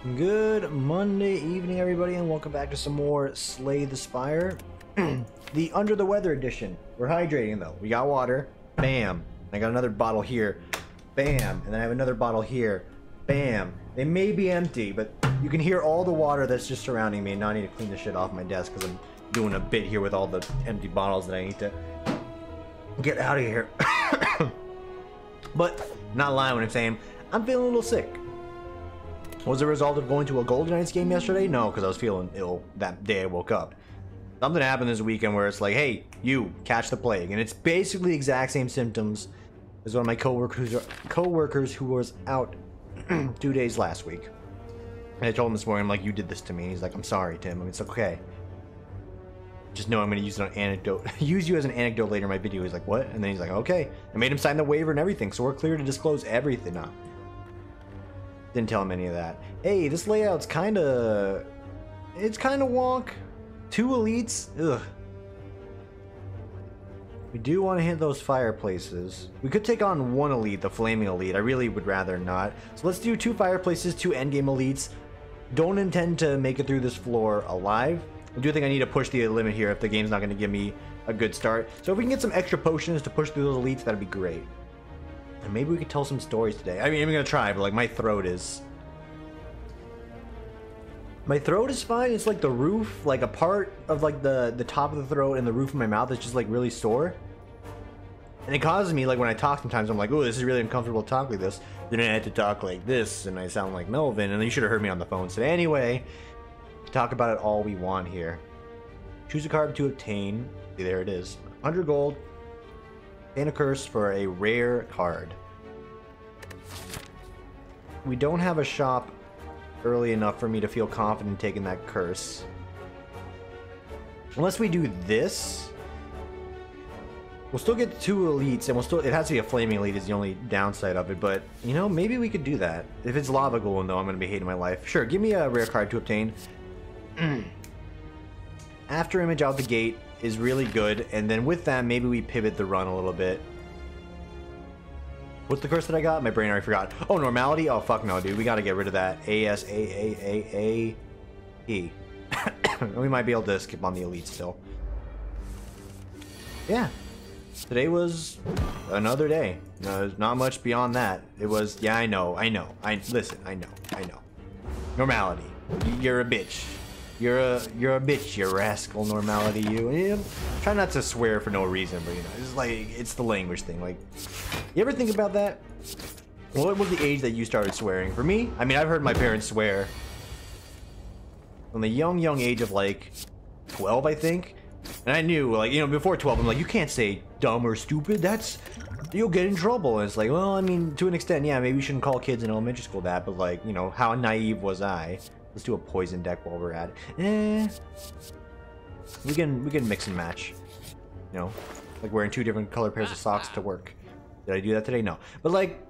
Good Monday evening, everybody, and welcome back to some more Slay the Spire. The Under the Weather edition. We're hydrating, though. We got water. Bam. I got another bottle here. Bam. And then I have another bottle here. Bam. They may be empty, but you can hear all the water that's just surrounding me. Now I need to clean this shit off my desk because I'm doing a bit here with all the empty bottles that I need to get out of here. But not lying when I'm saying I'm feeling a little sick. Was it a result of going to a Golden Knights game yesterday? No, because I was feeling ill that day I woke up. Something happened this weekend where it's like, hey, you, catch the plague. And it's basically the exact same symptoms as one of my coworkers who was out 2 days last week. And I told him this morning, I'm like, you did this to me. And he's like, I'm sorry, Tim. I mean, it's okay. Just know I'm going to use it on anecdote. Use you as an anecdote later in my video. He's like, what? And then he's like, okay. I made him sign the waiver and everything, so we're clear to disclose everything now. Didn't tell him any of that. Hey, this layout's it's kind of wonk. 2 elites. Ugh. We do want to hit those fireplaces. We could take on 1 elite, the flaming elite. I really would rather not. So let's do 2 fireplaces, 2 endgame elites. Don't intend to make it through this floor alive. I do think I need to push the limit here if the game's not going to give me a good start. So if we can get some extra potions to push through those elites, that'd be great. And maybe we could tell some stories today. I mean, I'm gonna try, but like my throat is fine. It's like the roof, like a part of like the top of the throat and the roof of my mouth is just like really sore. And it causes me, like when I talk sometimes, I'm like, oh, this is really uncomfortable to talk like this. Then I had to talk like this and I sound like Melvin, and you should have heard me on the phone. So anyway, talk about it all we want here. Choose a card to obtain. See, there it is. 100 gold. And a curse for a rare card. We don't have a shop early enough for me to feel confident taking that curse. Unless we do this. We'll still get 2 elites, and it has to be a flaming elite is the only downside of it, but, you know, maybe we could do that. If it's lava golem, though, I'm going to be hating my life. Sure, give me a rare card to obtain. After image out the gate is really good, and then with that, maybe we pivot the run a little bit. What's the curse that I got? My brain already forgot. Oh, normality? Oh, fuck no, dude. We gotta get rid of that. A-S-A-A-A-A-E. We might be able to skip on the elite still. Yeah. Today was another day. Not much beyond that. It was, yeah, I know. Listen, I know. Normality. You're a bitch. You're a bitch, you rascal, normality, you. Yeah, try not to swear for no reason, but you know, it's like, it's the language thing. Like, you ever think about that? What was the age that you started swearing? For me, I mean, I've heard my parents swear from the young age of like 12, I think. And I knew, like, you know, before 12, I'm like, you can't say dumb or stupid. You'll get in trouble. And it's like, well, I mean, to an extent, yeah, maybe you shouldn't call kids in elementary school that, but like, you know, how naive was I? Let's do a poison deck while we're at it. We can mix and match. You know, like wearing 2 different color pairs of socks to work. Did I do that today? No. But like,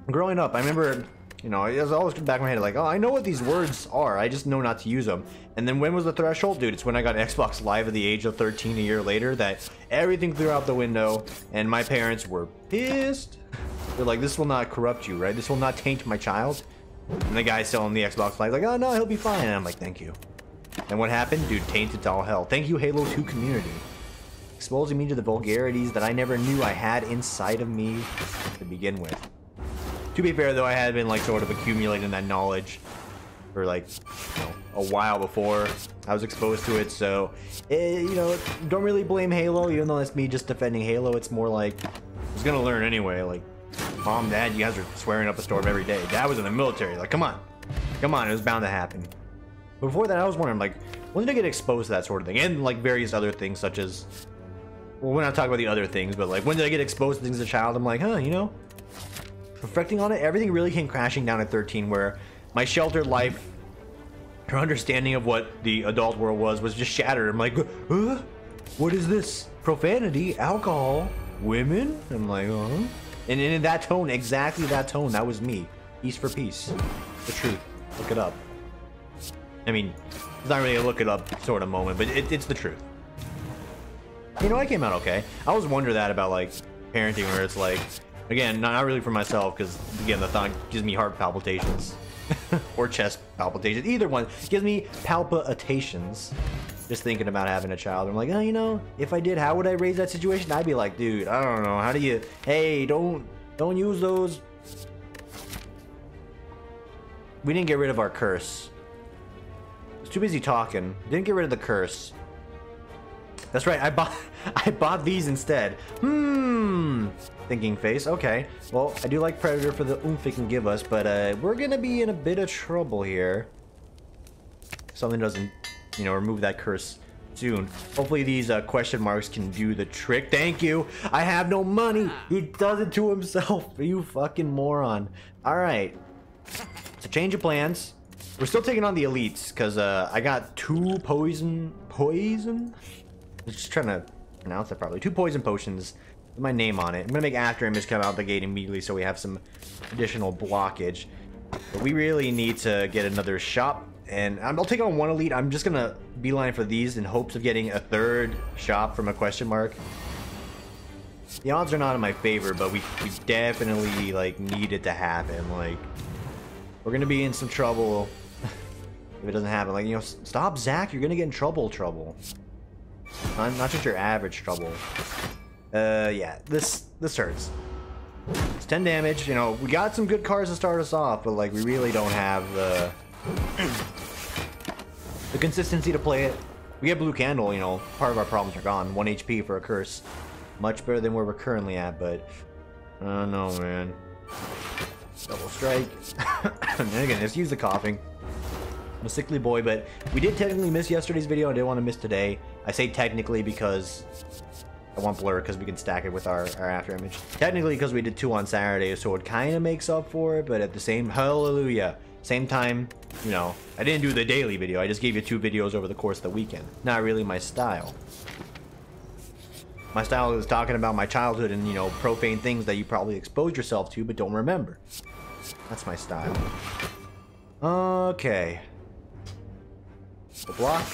growing up, I remember, you know, it was always back in my head like, oh, I know what these words are. I just know not to use them. And then when was the threshold? Dude, it's when I got Xbox Live at the age of 13 a year later that everything flew out the window and my parents were pissed. They're like, this will not corrupt you, right? This will not taint my child. And the guy selling the Xbox Live like, oh no, he'll be fine. And I'm like, thank you. And what happened? Dude, tainted to all hell. Thank you, Halo 2 community. Exposing me to the vulgarities that I never knew I had inside of me to begin with. To be fair, though, I had been like sort of accumulating that knowledge for like, you know, a while before I was exposed to it. So, you know, don't really blame Halo, even though that's me just defending Halo. It's more like, I was gonna learn anyway. Like, Mom, Dad, you guys are swearing up a storm every day. Dad was in the military. Like, come on. It was bound to happen. Before that, I was wondering, like, when did I get exposed to that sort of thing? And, like, various other things, such as... Well, we're not talking about the other things, but, like, when did I get exposed to things as a child? I'm like, huh, you know? Reflecting on it, everything really came crashing down at 13, where my sheltered life, her understanding of what the adult world was just shattered. I'm like, huh? What is this? Profanity? Alcohol? Women? I'm like, huh? And in that tone, exactly that tone, that was me. Peace for peace. The truth. Look it up. I mean, it's not really a look it up sort of moment, but it's the truth. You know, I came out okay. I always wonder that about, like, parenting, where it's like, again, not really for myself, because, again, the thought gives me heart palpitations. or chest palpitations. Either one gives me palpitations. Just thinking about having a child. I'm like, oh, you know, if I did, how would I raise that situation? I'd be like, dude, I don't know. How do you? Hey, don't use those. We didn't get rid of our curse. I was too busy talking. Didn't get rid of the curse. That's right. I bought these instead. Thinking face. Okay. Well, I do like Predator for the oomph it can give us, but we're gonna be in a bit of trouble here. Something doesn't, you know, remove that curse soon. Hopefully these question marks can do the trick. Thank you. I have no money. He does it to himself. You fucking moron. All right. So change of plans. We're still taking on the elites because I got 2 poison. I'm just trying to pronounce that properly. 2 poison potions with my name on it. I'm gonna make after image come out the gate immediately so we have some additional blockage. But we really need to get another shop. And I'll take on 1 elite. I'm just gonna beeline for these in hopes of getting a 3rd shop from a question mark. The odds are not in my favor, but we definitely like need it to happen. Like, we're gonna be in some trouble if it doesn't happen. Like, you know, stop, Zach. You're gonna get in trouble. Not just your average trouble. Yeah, this hurts. It's 10 damage. You know, we got some good cards to start us off, but like we really don't have the consistency to play it. We get blue candle, you know, part of our problems are gone. 1 HP for a curse. Much better than where we're currently at, but I don't know, man. Double strike. And again, just use the coughing. I'm a sickly boy, but we did technically miss yesterday's video. I didn't want to miss today. I say technically because I want blur because we can stack it with our after image. Technically because we did 2 on Saturday, so it kind of makes up for it, but at the same time, you know, I didn't do the daily video. I just gave you 2 videos over the course of the weekend. Not really my style. My style is talking about my childhood and, you know, profane things that you probably exposed yourself to but don't remember. That's my style. Okay. The block.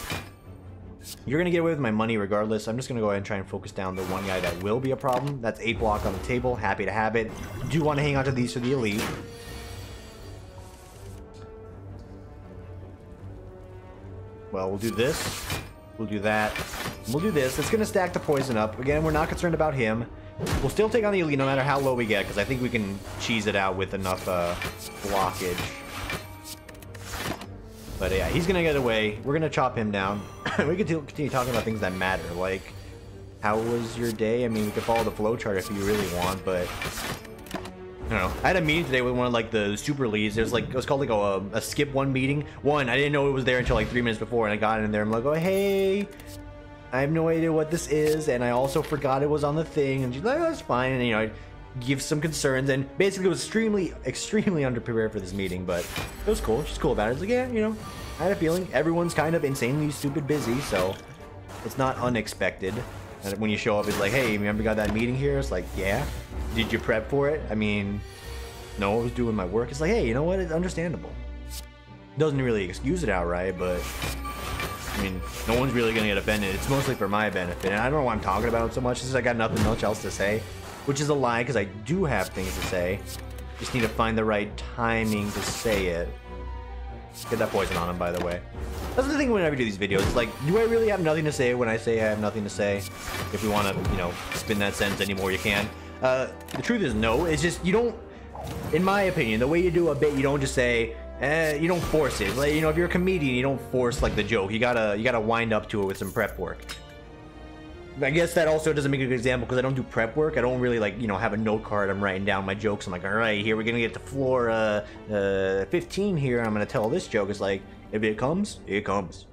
You're gonna get away with my money regardless. I'm just gonna go ahead and try and focus down the one guy that will be a problem. That's 8 block on the table. Happy to have it. Do want to hang on to these for the elite. Well, we'll do this. We'll do that. We'll do this. It's gonna stack the poison up. Again, we're not concerned about him. We'll still take on the elite no matter how low we get, because I think we can cheese it out with enough blockage. But yeah, he's gonna get away. We're gonna chop him down. We can continue talking about things that matter, like how was your day? I mean, we could follow the flowchart if you really want, but I don't know. I had a meeting today with one of like the super leads. It was called like a skip 1 meeting. I didn't know it was there until like 3 minutes before, and I got in there. I'm like, oh hey, I have no idea what this is, and I also forgot it was on the thing. And she's like, oh, that's fine. And you know, I give some concerns, and basically was extremely underprepared for this meeting, but it was cool. She's cool about it. It's like, yeah, you know, I had a feeling everyone's kind of insanely stupid busy, so it's not unexpected. And when you show up, it's like, hey, remember we got that meeting here? It's like, yeah. Did you prep for it? I mean, no, I was doing my work. It's like, hey, you know what? It's understandable. Doesn't really excuse it outright, but I mean, no one's really gonna get offended. It's mostly for my benefit, and I don't know why I'm talking about it so much. Since I got nothing much else to say, which is a lie, because I do have things to say. Just need to find the right timing to say it. Get that poison on him, by the way. That's the thing whenever I do these videos. It's like, do I really have nothing to say when I say I have nothing to say? If we want to, you know, spin that sentence anymore, you can. The truth is no. It's just, you don't, in my opinion, the way you do a bit, you don't just say, you don't force it. Like, you know, if you're a comedian, you don't force like the joke. You gotta wind up to it with some prep work. I guess that also doesn't make a good example because I don't do prep work. I don't really, like, you know, have a note card. I'm writing down my jokes. I'm like, all right, here we're gonna get to floor 15 here. I'm gonna tell this joke. It's like, if it comes, it comes.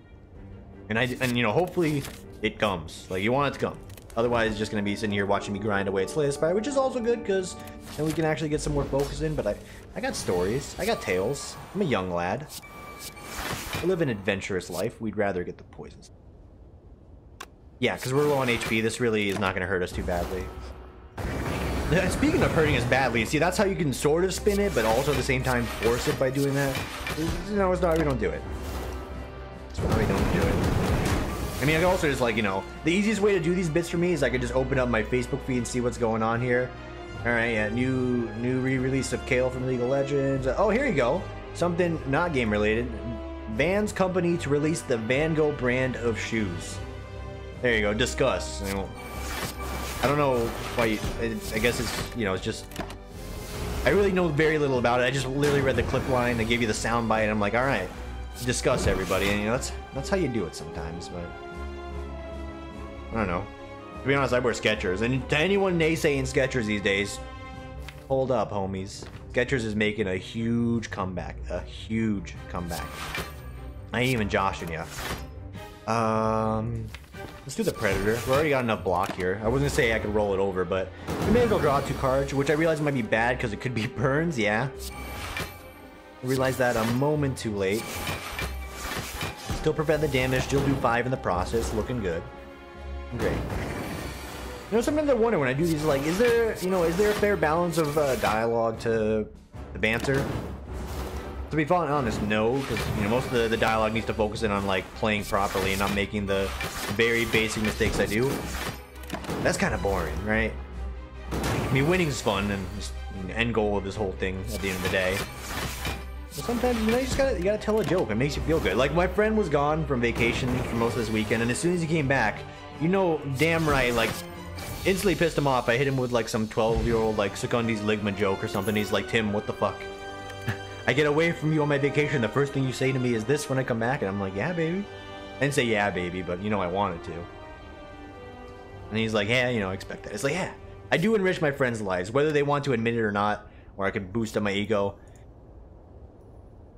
And you know, hopefully it comes. Like, you want it to come. Otherwise, it's just gonna be sitting here watching me grind away at Spire, which is also good because then we can actually get some more focus in. But I got stories. I got tales. I'm a young lad. I live an adventurous life. We'd rather get the poisons. Yeah, because we're low on HP, this really is not going to hurt us too badly. Speaking of hurting us badly, see, that's how you can sort of spin it, but also at the same time force it by doing that. No, it's not, we don't do it. It's why we don't do it. I mean, I can also just, like, you know, the easiest way to do these bits for me is I could just open up my Facebook feed and see what's going on here. Alright, yeah, new re-release of Kale from League of Legends. Oh, here you go. something not game related. Vans company to release the Van Gogh brand of shoes. There you go. Discuss. I don't know why. I guess it's, you know, it's just. I really know very little about it. I just literally read the clip line. They gave you the sound bite, and I'm like, all right, discuss everybody. And you know, that's how you do it sometimes. But I don't know. To be honest, I wear Skechers, and to anyone naysaying Skechers these days, hold up, homies. Skechers is making a huge comeback. A huge comeback. I ain't even joshing ya. Let's do the Predator. We already got enough block here. I wasn't gonna say I could roll it over, but we may as well draw 2 cards, which I realize might be bad because it could be burns, yeah. I realized that a moment too late. Still prevent the damage, still do 5 in the process. Looking good. Great. You know, sometimes I wonder when I do these, like, is there a fair balance of dialogue to the banter? To be honest, no, because, you know, most of the dialogue needs to focus in on, like, playing properly and not making the very basic mistakes I do. That's kind of boring, right? I mean, winning's fun, and just the end goal of this whole thing at the end of the day. But sometimes, you know, you gotta tell a joke. It makes you feel good. Like, my friend was gone from vacation for most of this weekend, and as soon as he came back, you know, damn right, like, instantly pissed him off. I hit him with, like, some 12-year-old, like, Secundi's Ligma joke or something. He's like, Tim, what the fuck? I get away from you on my vacation, the first thing you say to me is this when I come back, and I'm like, yeah, baby. I didn't say yeah, baby, but you know I wanted to. And he's like, yeah, you know, I expect that. It's like, yeah, I do enrich my friends' lives, whether they want to admit it or not, or I can boost up my ego.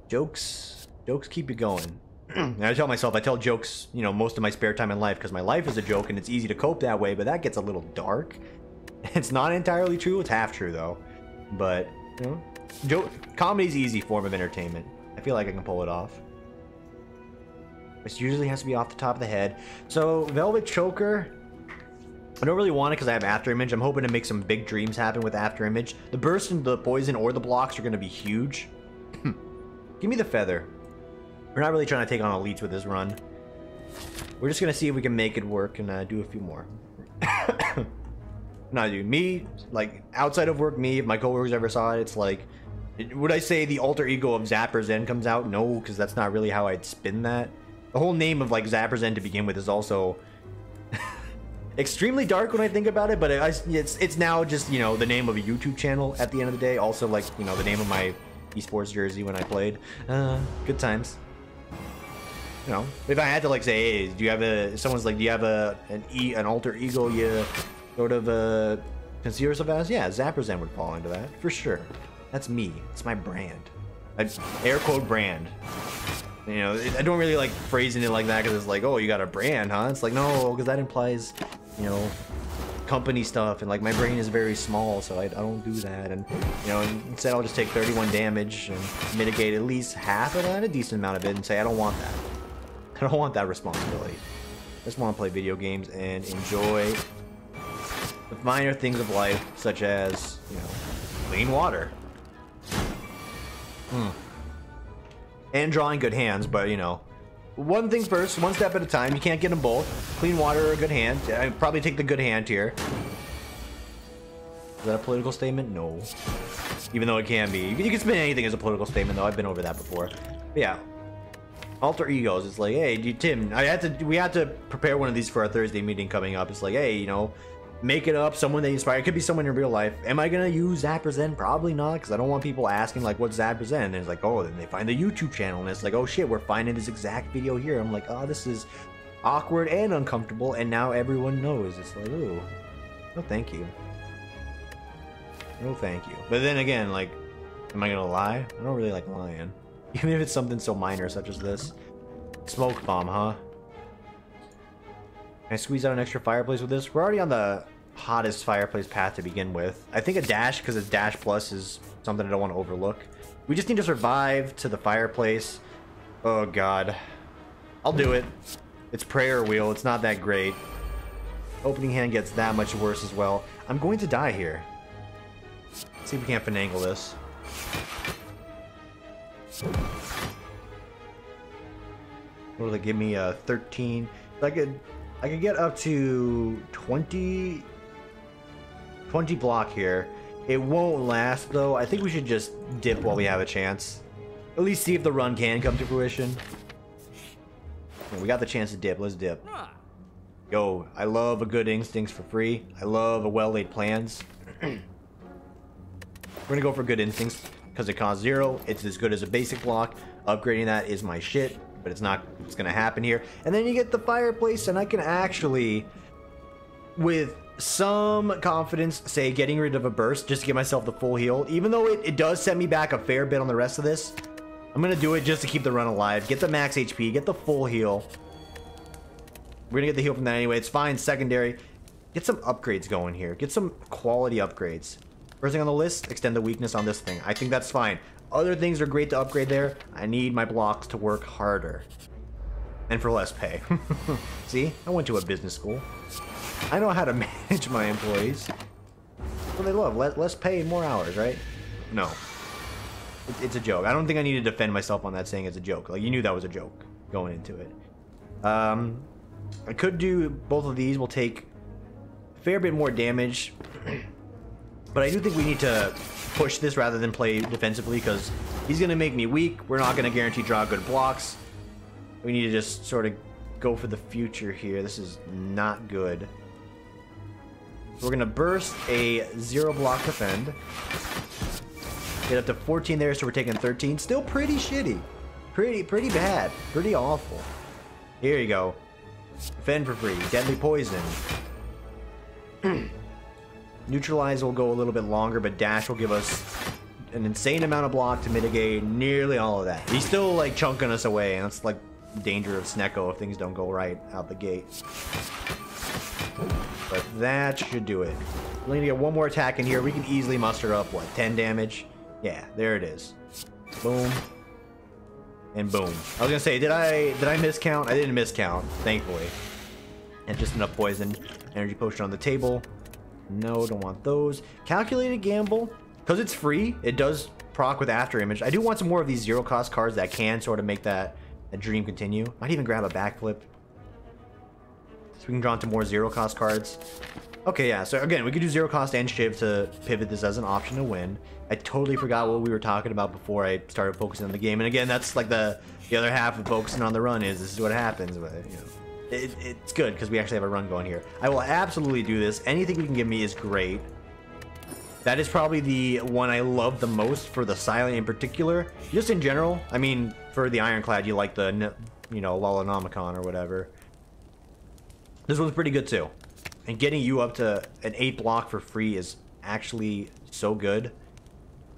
Jokes keep you going. And I tell jokes, you know, most of my spare time in life, because my life is a joke, and it's easy to cope that way, but that gets a little dark. It's not entirely true, it's half true, though. But, you know, comedy's easy form of entertainment. I feel like I can pull it off. This usually has to be off the top of the head. So, Velvet Choker, I don't really want it because I have After Image. I'm hoping to make some big dreams happen with After Image. The burst and the poison or the blocks are going to be huge. Give me the feather. We're not really trying to take on elites with this run. We're just going to see if we can make it work and do a few more. No, dude, me, like, outside of work, me, if my coworkers ever saw it, it's like, would I say the alter ego of Zapper Zen comes out? No, because that's not really how I'd spin that. The whole name of, like, Zapper Zen to begin with is also extremely dark when I think about it, but it's now just, you know, the name of a YouTube channel at the end of the day. Also, like, you know, the name of my esports jersey when I played. Good times. You know, if I had to, like, say, hey, do you have an alter ego you sort of consider yourself as? Yeah, Zapper Zen would fall into that, for sure. That's me. It's my brand. Air quote brand. You know, I don't really like phrasing it like that because it's like, oh, you got a brand, huh? It's like, no, because that implies, you know, company stuff, and like my brain is very small, so I don't do that. And, you know, instead I'll just take 31 damage and mitigate at least half of that, a decent amount of it, and say I don't want that. I don't want that responsibility. I just want to play video games and enjoy the minor things of life, such as, you know, clean water. And drawing good hands, but, you know, one thing first, one step at a time. You can't get them both. Clean water or a good hand. I'd probably take the good hand here. Is that a political statement? No. Even though it can be. You can spin anything as a political statement, though. I've been over that before. But yeah. Alter egos. It's like, hey, Tim, we had to prepare one of these for our Thursday meeting coming up. It's like, hey, you know, make it up, someone they inspire. It could be someone in real life. Am I gonna use Zapper Zen? Probably not, because I don't want people asking, like, what's Zapper Zen? And it's like, oh, then they find the YouTube channel, and it's like, oh shit, we're finding this exact video here. I'm like, oh, this is awkward and uncomfortable, and now everyone knows. It's like, oh, no thank you. No thank you. But then again, like, am I gonna lie? I don't really like lying. Even if it's something so minor such as this. Smoke bomb, huh? Can I squeeze out an extra fireplace with this? We're already on the hottest fireplace path to begin with. I think a dash, because it's dash plus, is something I don't want to overlook. We just need to survive to the fireplace. Oh god. I'll do it. It's prayer wheel. It's not that great. Opening hand gets that much worse as well. I'm going to die here. Let's see if we can't finagle this. What will they give me? 13. I could get up to 20 block here. It won't last though. I think we should just dip while we have a chance. At least see if the run can come to fruition. Okay, we got the chance to dip. Let's dip. Yo, I love a good instincts for free. I love a well-laid plans. We're gonna go for good instincts because it costs 0. It's as good as a basic block. Upgrading that is my shit, but it's not. It's gonna happen here. And then you get the fireplace, and I can actually, with some confidence, say getting rid of a burst just to give myself the full heal. Even though it does set me back a fair bit on the rest of this, I'm gonna do it just to keep the run alive. Get the max HP, get the full heal. We're gonna get the heal from that anyway. It's fine. Secondary. Get some upgrades going here. Get some quality upgrades. First thing on the list, extend the weakness on this thing. I think that's fine. Other things are great to upgrade there. I need my blocks to work harder. And for less pay. See? I went to a business school. I know how to manage my employees. Well, they love. Less pay, more hours, right? No. It's a joke. I don't think I need to defend myself on that saying it's a joke. Like, you knew that was a joke going into it. I could do both of these. Will take a fair bit more damage. But I do think we need to push this rather than play defensively because he's going to make me weak. We're not going to guarantee draw good blocks. We need to just sort of go for the future here. This is not good. We're going to burst a 0 block defend. Get up to 14 there, so we're taking 13. Still pretty shitty. Pretty bad. Pretty awful. Here you go. Defend for free. Deadly poison. Neutralize will go a little bit longer, but dash will give us an insane amount of block to mitigate nearly all of that. He's still like chunking us away, and that's like the danger of Snecko if things don't go right out the gate. But that should do it. We're gonna get one more attack in here. We can easily muster up what, 10 damage? Yeah, there it is. Boom. And boom. I was gonna say, did I miscount? I didn't miscount, thankfully. And just enough poison. Energy potion on the table. No, don't want those. Calculated gamble. Because it's free, it does proc with after image. I do want some more of these 0 cost cards that can sort of make that dream continue. Might even grab a backflip. So we can draw into more 0 cost cards. Okay, yeah, so again, we could do 0 cost and Shiv to pivot this as an option to win. I totally forgot what we were talking about before I started focusing on the game. And again, that's like the other half of focusing on the run is this is what happens. But, you know, it's good because we actually have a run going here. I will absolutely do this. Anything you can give me is great. That is probably the one I love the most for the silent in particular. Just in general, I mean, for the Ironclad, you like the, you know, Lolonomicon or whatever. This one's pretty good too. And getting you up to an 8 block for free is actually so good.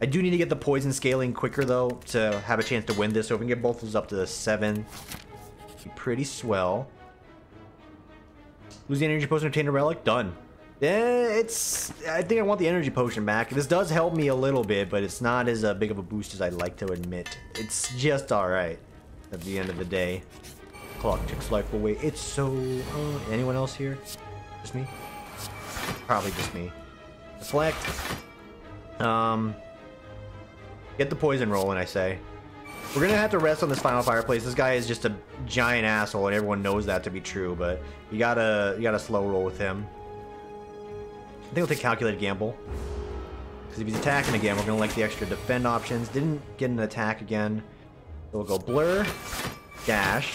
I do need to get the poison scaling quicker though to have a chance to win this. So if we can get both of those up to 7, be pretty swell. Lose the energy potion, obtain a relic, done. Yeah, I think I want the energy potion back. This does help me a little bit, but it's not as big of a boost as I'd like to admit. It's just alright at the end of the day. Clock ticks life away. It's so... anyone else here? Just me? Probably just me. Deflect. Get the poison rolling, I say. We're gonna have to rest on this final fireplace. This guy is just a giant asshole, and everyone knows that to be true, but you gotta slow roll with him. I think we'll take calculated gamble. Because if he's attacking again, we're gonna like the extra defend options. Didn't get an attack again. So we'll go blur, dash,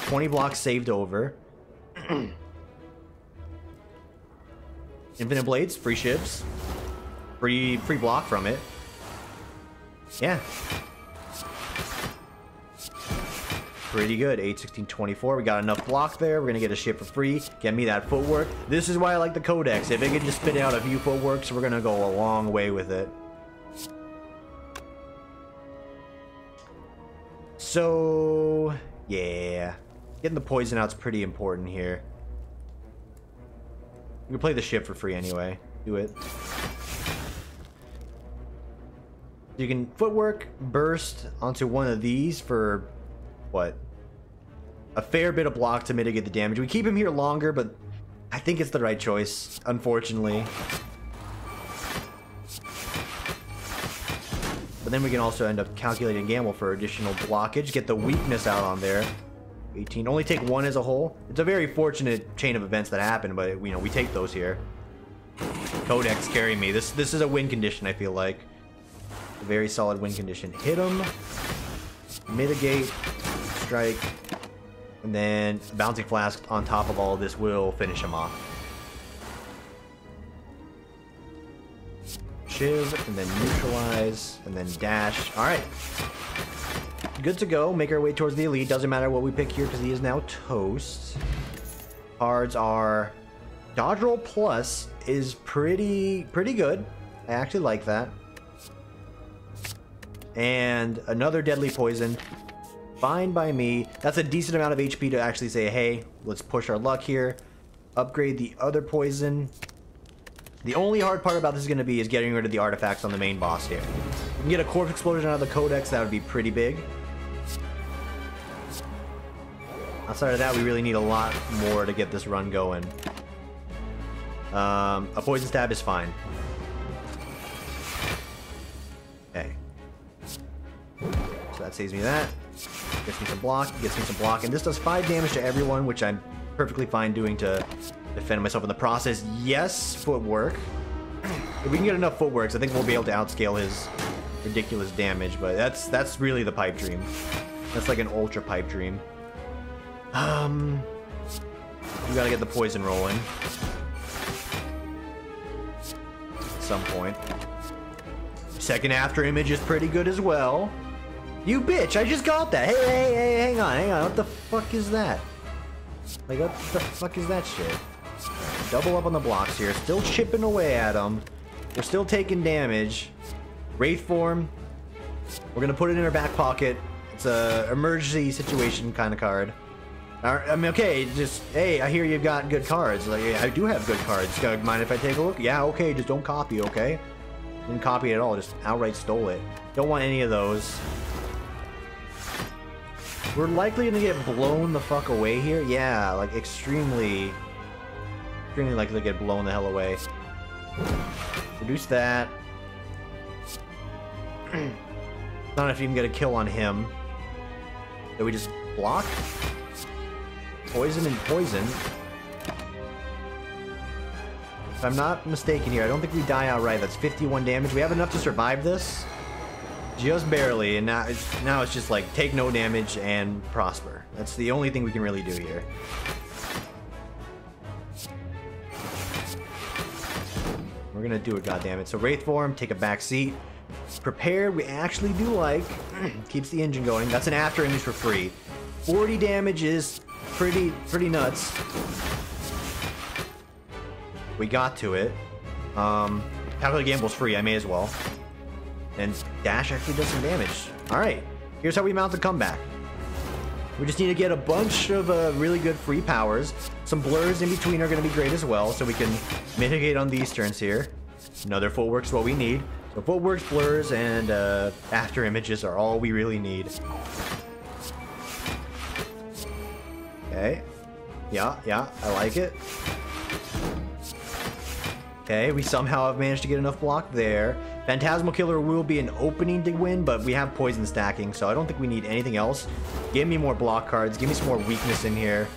20 blocks saved over. Infinite blades, free shivs. Free block from it. Yeah. Pretty good. 8, 16, 24. We got enough block there. We're going to get a ship for free. Get me that footwork. This is why I like the Codex. If it can just spit out a few footworks, we're going to go a long way with it. So, yeah. Getting the poison out's pretty important here. We can play the ship for free anyway. Do it. You can footwork, burst onto one of these for... what? A fair bit of block to mitigate the damage. We keep him here longer, but I think it's the right choice, unfortunately. But then we can also end up calculating gamble for additional blockage. Get the weakness out on there. 18. Only take 1 as a whole. It's a very fortunate chain of events that happen, but you know, we take those here. Codex carry me. This is a win condition, I feel like. A very solid win condition. Hit him. mitigate, strike, and then bouncing flask on top of all of this will finish him off. Shiv, and then neutralize, and then dash. All right. Good to go. Make our way towards the elite. Doesn't matter what we pick here because he is now toast. Cards are dodge roll plus is pretty good. I actually like that. And another deadly poison. Fine by me. That's a decent amount of HP to actually say, hey, let's push our luck here. Upgrade the other poison. The only hard part about this is going to be is getting rid of the artifacts on the main boss here. If we can get a corpse explosion out of the codex, that would be pretty big. Outside of that, we really need a lot more to get this run going. A poison stab is fine. Okay. So that saves me that. Gets me some block, gets me some block. And this does 5 damage to everyone, which I'm perfectly fine doing to defend myself in the process. Yes, footwork. If we can get enough footworks, I think we'll be able to outscale his ridiculous damage. But that's really the pipe dream. That's like an ultra pipe dream. We gotta get the poison rolling. At some point. Second after image is pretty good as well. You bitch, I just got that. Hey, hang on. What the fuck is that? Like, what the fuck is that shit? Double up on the blocks here. Still chipping away at them. We're still taking damage. Wraith form. We're gonna put it in our back pocket. It's a emergency situation kind of card. I mean, okay, just, hey, I hear you've got good cards. Like, yeah, I do have good cards. Mind if I take a look? Yeah, okay, just don't copy, okay? Didn't copy it at all, just outright stole it. Don't want any of those. We're likely gonna get blown the fuck away here. Yeah, like, extremely likely to get blown the hell away. Reduce that. Not if you can get a kill on him. Do we just block? Poison and poison. If I'm not mistaken here, I don't think we die outright. That's 51 damage. We have enough to survive this. Just barely, and now it's just like take no damage and prosper. That's the only thing we can really do here. We're gonna do it, goddammit. So Wraith form, take a back seat. Prepared, we actually do like. Keeps the engine going. That's an after image for free. 40 damage is pretty nuts. We got to it. Calculate Gamble's free, I may as well. And dash actually does some damage. Alright, here's how we mount the comeback. We just need to get a bunch of really good free powers. Some blurs in between are going to be great as well, so we can mitigate on these turns here. Another footwork's what we need. So footworks, blurs, and after images are all we really need. Okay. Yeah, I like it. Okay, we somehow have managed to get enough block there. Phantasmal Killer will be an opening to win, but we have poison stacking, so I don't think we need anything else. Give me more block cards. Give me some more weakness in here.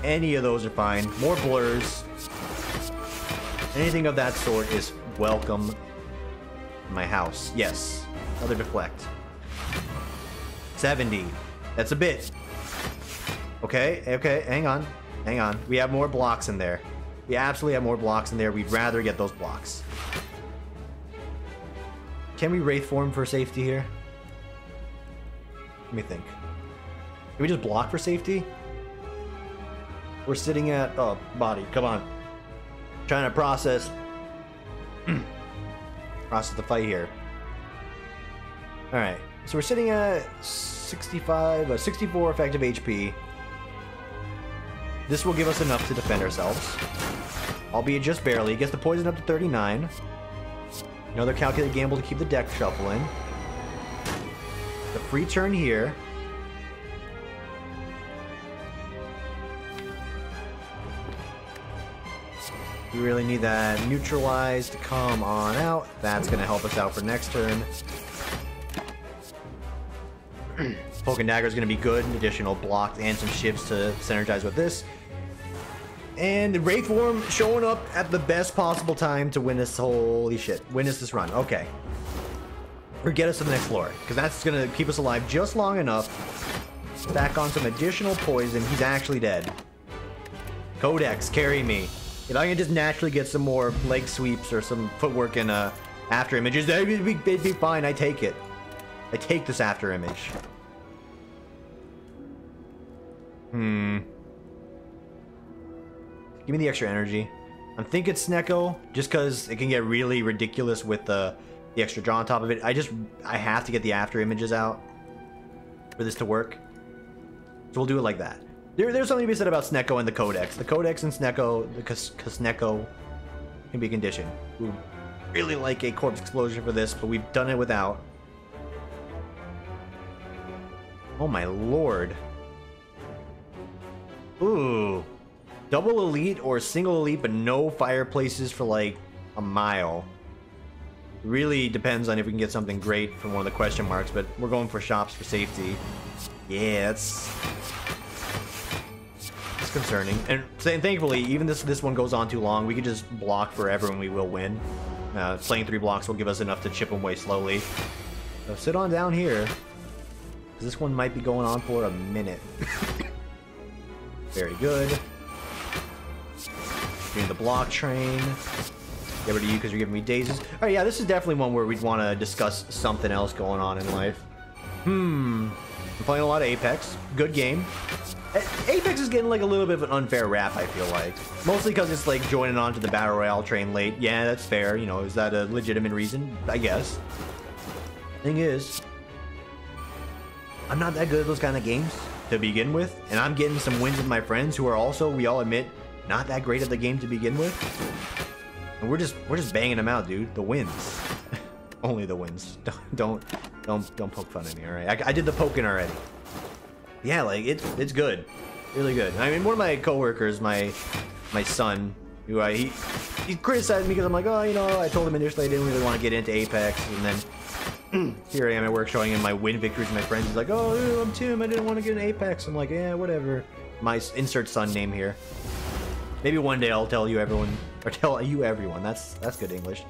Any of those are fine. More blurs. Anything of that sort is welcome in my house. Yes. Another deflect. 70. That's a bit. Okay, hang on. We have more blocks in there. We absolutely have more blocks in there. We'd rather get those blocks. Can we Wraith form for safety here? Let me think. Can we just block for safety? We're sitting at... Oh, body, come on. Trying to process... process the fight here. Alright, so we're sitting at 64 effective HP. This will give us enough to defend ourselves. Albeit just barely. Gets the poison up to 39. Another calculated gamble to keep the deck shuffling. The free turn here. We really need that neutralize to come on out. That's going to help us out for next turn. Poke and Dagger is going to be good. Additional blocks and some shivs to synergize with this. And the Wraith Form showing up at the best possible time to win this. Holy shit. Win this run. Okay. or get us to the next floor, because that's gonna keep us alive just long enough. Back on some additional poison. He's actually dead. Codex, carry me. If I can just naturally get some more leg sweeps or some footwork and after images, it'd be fine. I take it. I take this after image. Give me the extra energy. I'm thinking Snecko, just because it can get really ridiculous with the extra draw on top of it. I have to get the after images out for this to work. So we'll do it like that. There's something to be said about Snecko and the Codex. The Codex and Snecko, because Snecko can be conditioned. We really like a corpse explosion for this, but we've done it without. Oh my lord. Ooh. Double elite or single elite, but no fireplaces for like a mile. Really depends on if we can get something great from one of the question marks, but we're going for shops for safety. Yeah, that's concerning. And thankfully, even this one goes on too long, we can just block forever and we will win. Playing 3 blocks will give us enough to chip them away slowly. So sit on down here, because this one might be going on for a minute. Very good. Doing the block train. Get rid of you because you're giving me dazes. Alright, yeah, this is definitely one where we'd want to discuss something else going on in life. I'm playing a lot of Apex. Good game. Apex is getting like a little bit of an unfair rap, I feel like. Mostly because it's like joining on to the Battle Royale train late. Yeah, that's fair. You know, is that a legitimate reason? I guess. Thing is, I'm not that good at those kind of games to begin with. And I'm getting some wins with my friends who are also, we all admit, not that great at the game to begin with. And we're just banging them out, dude. The wins. Only the wins. Don't poke fun at me, alright? I did the poking already. Yeah, like it's good. Really good. I mean, one of my coworkers, my son, who he criticized me because I'm like, oh, you know, I told him initially I didn't really want to get into Apex, and then here I am at work showing him my win victories with my friends. He's like, oh, I'm Tim, I didn't want to get in Apex. I'm like, yeah, whatever. My insert son name here. Maybe one day I'll tell you everyone, or tell you everyone. That's good English.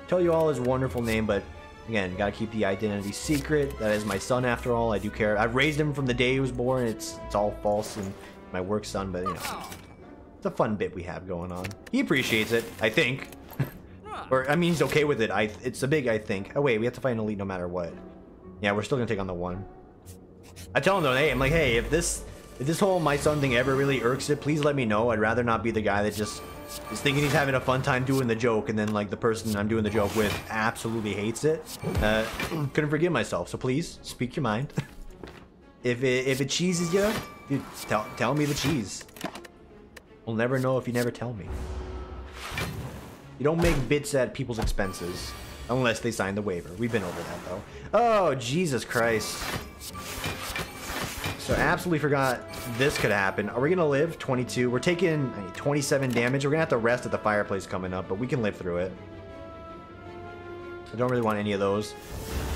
Tell you all his wonderful name, but again, gotta keep the identity secret. That is my son, after all. I do care. I've raised him from the day he was born. It's all false and my work son, but you know, it's a fun bit we have going on. He appreciates it, I think. Or I mean, he's okay with it. It's a big I think. Oh wait, we have to fight an elite no matter what. Yeah, we're still gonna take on the one. I tell him though, hey, I'm like, hey, if this whole my son thing ever really irks it, please let me know. I'd rather not be the guy that just is thinking he's having a fun time doing the joke, and then like the person I'm doing the joke with absolutely hates it. Couldn't forgive myself, so please speak your mind. If it cheeses you, dude, tell me the cheese. We'll never know if you never tell me. You don't make bits at people's expenses unless they sign the waiver. We've been over that though. Oh Jesus Christ. So I absolutely forgot this could happen. Are we gonna live? 22. We're taking 27 damage. We're gonna have to rest at the fireplace coming up, but we can live through it. I don't really want any of those.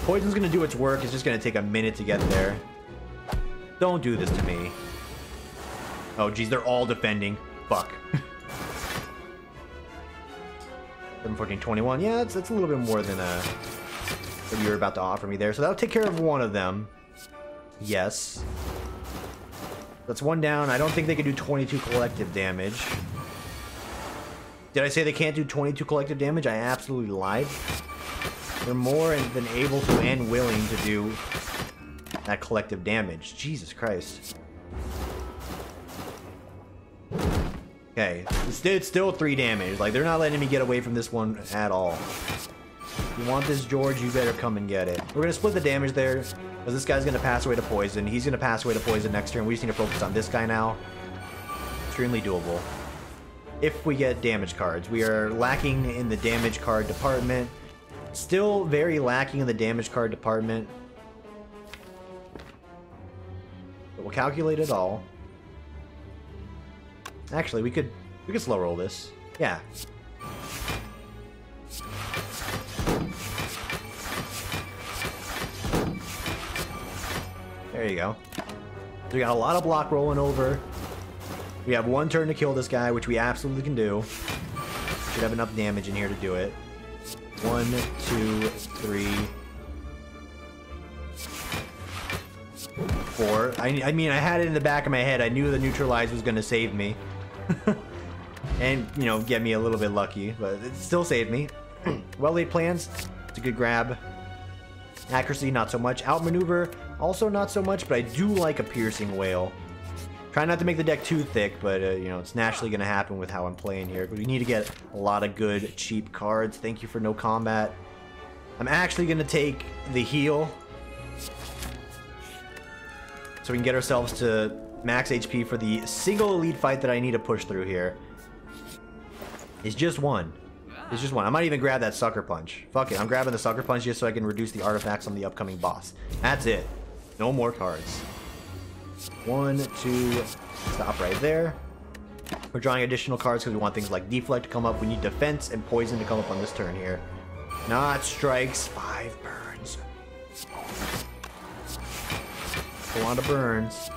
Poison's gonna do its work. It's just gonna take a minute to get there. Don't do this to me. Oh geez, they're all defending. Fuck. 7, 14, 21. Yeah, that's a little bit more than what you were about to offer me there. So that'll take care of one of them. Yes. That's one down. I don't think they can do 22 collective damage. Did I say they can't do 22 collective damage? I absolutely lied. They're more than able to and willing to do that collective damage. Jesus Christ. Okay. It's still 3 damage. Like, they're not letting me get away from this one at all. If you want this, George, you better come and get it. We're going to split the damage there. Because this guy's going to pass away to poison. He's going to pass away to poison next turn. We just need to focus on this guy now. Extremely doable. If we get damage cards. We are lacking in the damage card department. Still very lacking in the damage card department. But we'll calculate it all. Actually, we could slow roll this. Yeah. There you go. So we got a lot of block rolling over. We have 1 turn to kill this guy, which we absolutely can do. Should have enough damage in here to do it. 1, 2, 3, before. I mean, I had it in the back of my head. I knew the neutralize was going to save me. And, you know, get me a little bit lucky, but it still saved me. Well laid plans. It's a good grab. Accuracy, not so much. Outmaneuver, also not so much, but I do like a piercing whale. Try not to make the deck too thick, but, you know, it's naturally going to happen with how I'm playing here. But we need to get a lot of good, cheap cards. Thank you for no combat. I'm actually going to take the heal, so we can get ourselves to max HP for the single elite fight that I need to push through here. It's just one. It's just one. I might even grab that sucker punch. Fuck it, I'm grabbing the sucker punch just so I can reduce the artifacts on the upcoming boss. That's it. No more cards. 1, 2, stop right there. We're drawing additional cards because we want things like deflect to come up. We need defense and poison to come up on this turn here. Not strikes. 5 burns. A lot of burns.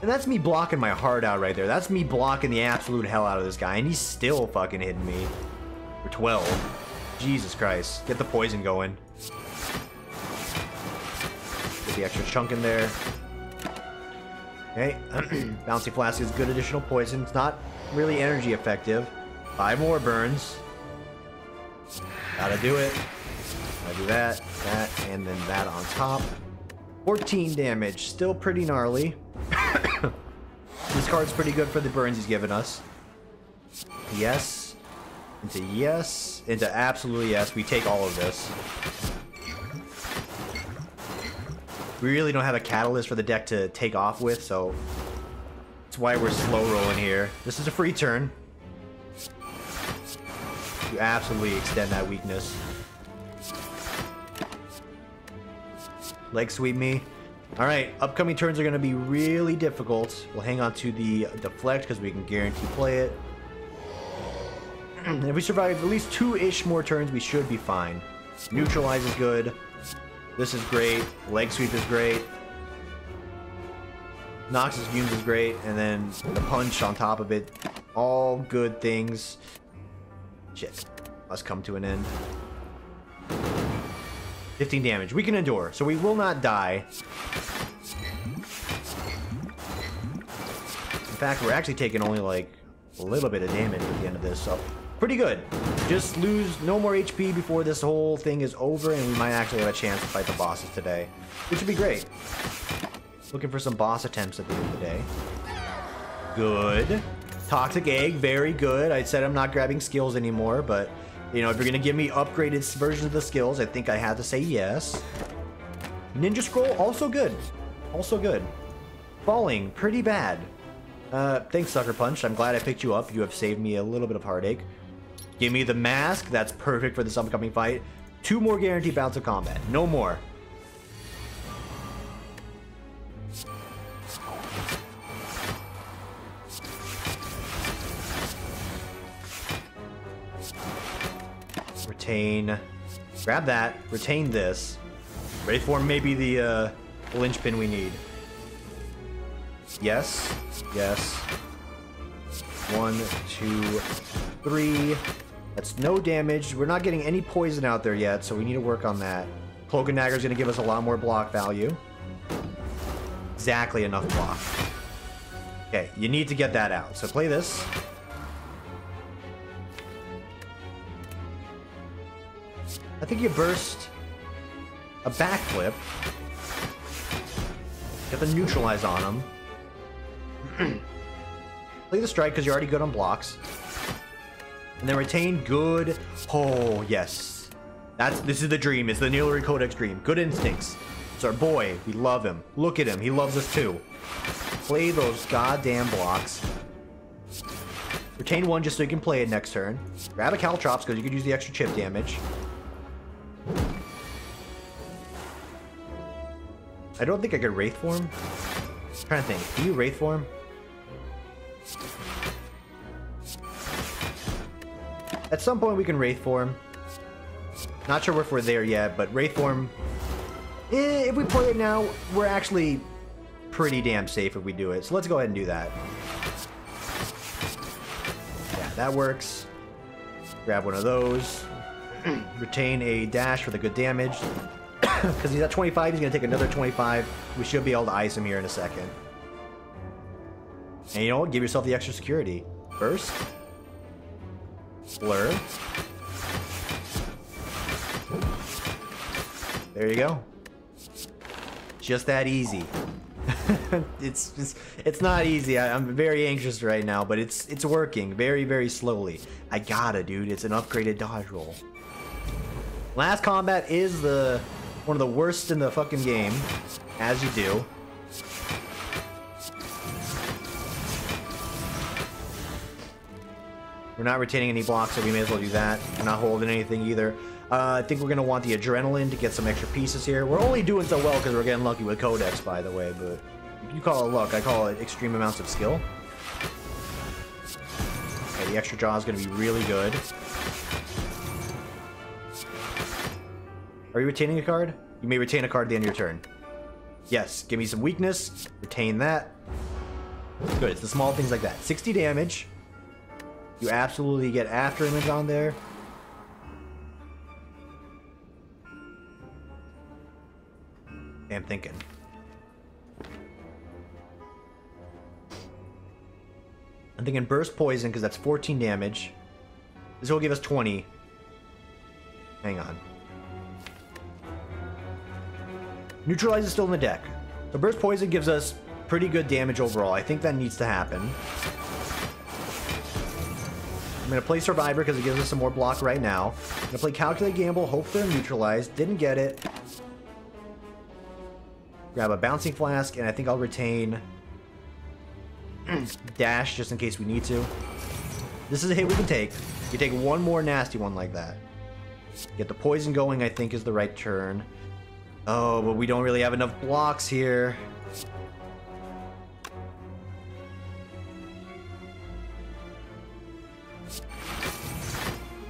And that's me blocking my heart out right there. That's me blocking the absolute hell out of this guy. And he's still fucking hitting me. For 12. Jesus Christ. Get the poison going. Get the extra chunk in there. Okay. Bouncy Flask is good additional poison. It's not really energy effective. 5 more burns. Gotta do it. Gotta do that, and then that on top. 14 damage. Still pretty gnarly. This card's pretty good for the burns he's given us. Yes. Into absolutely yes. We take all of this. We really don't have a catalyst for the deck to take off with, so that's why we're slow rolling here. This is a free turn. You absolutely extend that weakness. Leg sweep me. Alright, upcoming turns are going to be really difficult. We'll hang on to the deflect because we can guarantee play it. And if we survive at least 2-ish more turns, we should be fine. Neutralize is good. This is great. Leg sweep is great. Noxus Fumes is great. And then the punch on top of it. All good things. Shit. Must come to an end. 15 damage. We can endure, so we will not die. In fact, we're actually taking only like a little bit of damage at the end of this, so pretty good. Just lose no more HP before this whole thing is over, and we might actually have a chance to fight the bosses today, which would be great. Looking for some boss attempts at the end of the day. Good. Toxic Egg, very good. I said I'm not grabbing skills anymore, but you know, if you're gonna give me upgraded versions of the skills, I think I had to say yes. Ninja Scroll, also good. Also good. Falling, pretty bad. Thanks, Sucker Punch. I'm glad I picked you up. You have saved me a little bit of heartache. Give me the mask. That's perfect for this upcoming fight. 2 more guaranteed bouts of combat. No more. Retain. Grab that. Retain this. Wraith form may be the linchpin we need. Yes. Yes. 1, 2, 3. That's no damage. We're not getting any poison out there yet, so we need to work on that. Cloak and Dagger is going to give us a lot more block value. Exactly enough block. Okay, you need to get that out. So play this. I think you burst a backflip. Get the neutralize on him. Play the strike because you're already good on blocks. And then retain good. Oh, yes. This is the dream. It's the Nilary Codex dream. Good instincts. It's our boy. We love him. Look at him. He loves us too. Play those goddamn blocks. Retain 1 just so you can play it next turn. Grab a Caltrops because you could use the extra chip damage. I don't think I could Wraith form. I'm trying to think. Can you Wraith form? At some point we can Wraith form. Not sure if we're there yet, but Wraith form, if we play it now, we're actually pretty damn safe if we do it. So let's go ahead and do that. Yeah, that works. Grab one of those. Retain a dash for the good damage. Because he's at 25, he's going to take another 25. We should be able to ice him here in a second. And you know what? Give yourself the extra security. Burst. Blur. There you go. Just that easy. It's not easy. I'm very anxious right now, but it's working very, very slowly. I gotta, dude. It's an upgraded dodge roll. Last combat is one of the worst in the fucking game, as you do. We're not retaining any blocks, so we may as well do that. We're not holding anything either. I think we're going to want the adrenaline to get some extra pieces here. We're only doing so well because we're getting lucky with Codex, by the way, but you call it luck. I call it extreme amounts of skill. Okay, the extra jaw is going to be really good. Are you retaining a card? You may retain a card at the end of your turn. Yes, give me some weakness. Retain that. Good, it's the small things like that. 60 damage. You absolutely get after image on there. I'm thinking. I'm thinking burst poison because that's 14 damage. This will give us 20. Hang on. Neutralize is still in the deck. So burst poison gives us pretty good damage overall. I think that needs to happen. I'm going to play Survivor because it gives us some more block right now. I'm going to play Calculate Gamble, hope for a Neutralize. Didn't get it. Grab a Bouncing Flask, and I think I'll retain Dash just in case we need to. This is a hit we can take. You take one more nasty one like that. Get the poison going, I think, is the right turn. Oh, but we don't really have enough blocks here.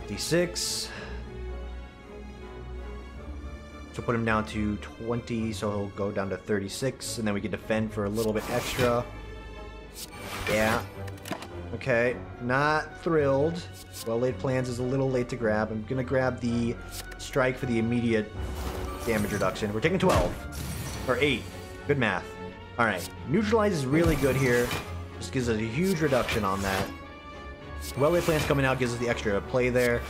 D6. So put him down to 20, so he'll go down to 36, and then we can defend for a little bit extra. Yeah. Okay, not thrilled. Well-laid plans is a little late to grab. I'm gonna grab the strike for the immediate damage reduction. We're taking 12. Or 8. Good math. Alright, neutralize is really good here. Just gives us a huge reduction on that. Well-laid plans coming out gives us the extra play there.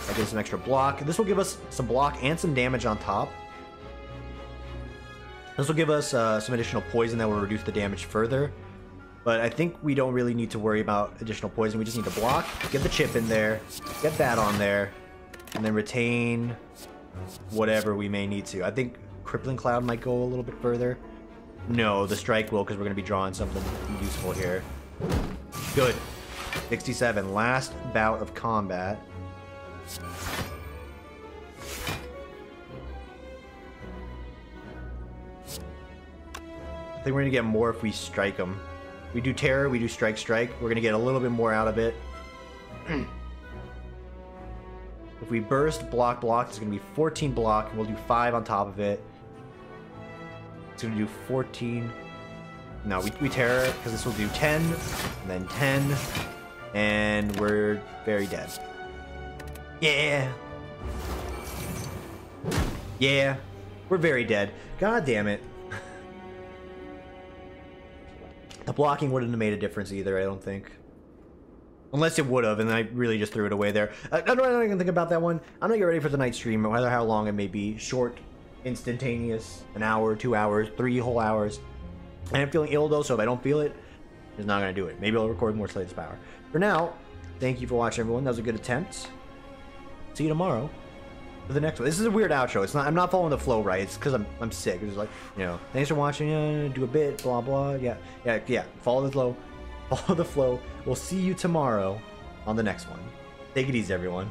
That gives us some extra block. This will give us some block and some damage on top. This will give us some additional poison that will reduce the damage further. But I think we don't really need to worry about additional poison. We just need to block, get the chip in there, get that on there, and then retain whatever we may need to. I think Crippling Cloud might go a little bit further. No, the strike will, because we're going to be drawing something useful here. Good. 67. Last bout of combat. I think we're going to get more if we strike them. We do terror, we do strike. We're going to get a little bit more out of it. If we burst, block, it's going to be 14 block, and we'll do 5 on top of it. It's going to do 14. No, we terror, because this will do 10, and then 10, and we're very dead. Yeah! Yeah! We're very dead. God damn it. The blocking wouldn't have made a difference either, I don't think. Unless it would have, and I really just threw it away there. I don't even think about that one. I'm gonna get ready for the night stream, no matter how long it may be. Short, instantaneous, an hour, 2 hours, 3 whole hours. I am feeling ill though, so if I don't feel it, it's not gonna do it. Maybe I'll record more Slay the Spire. For now, thank you for watching, everyone. That was a good attempt. See you tomorrow for the next one. This is a weird outro. It's not. I'm not following the flow right. It's because I'm sick. It's like, you know, thanks for watching. Do a bit, blah blah. Yeah. Follow the flow. Follow the flow. We'll see you tomorrow on the next one. Take it easy, everyone.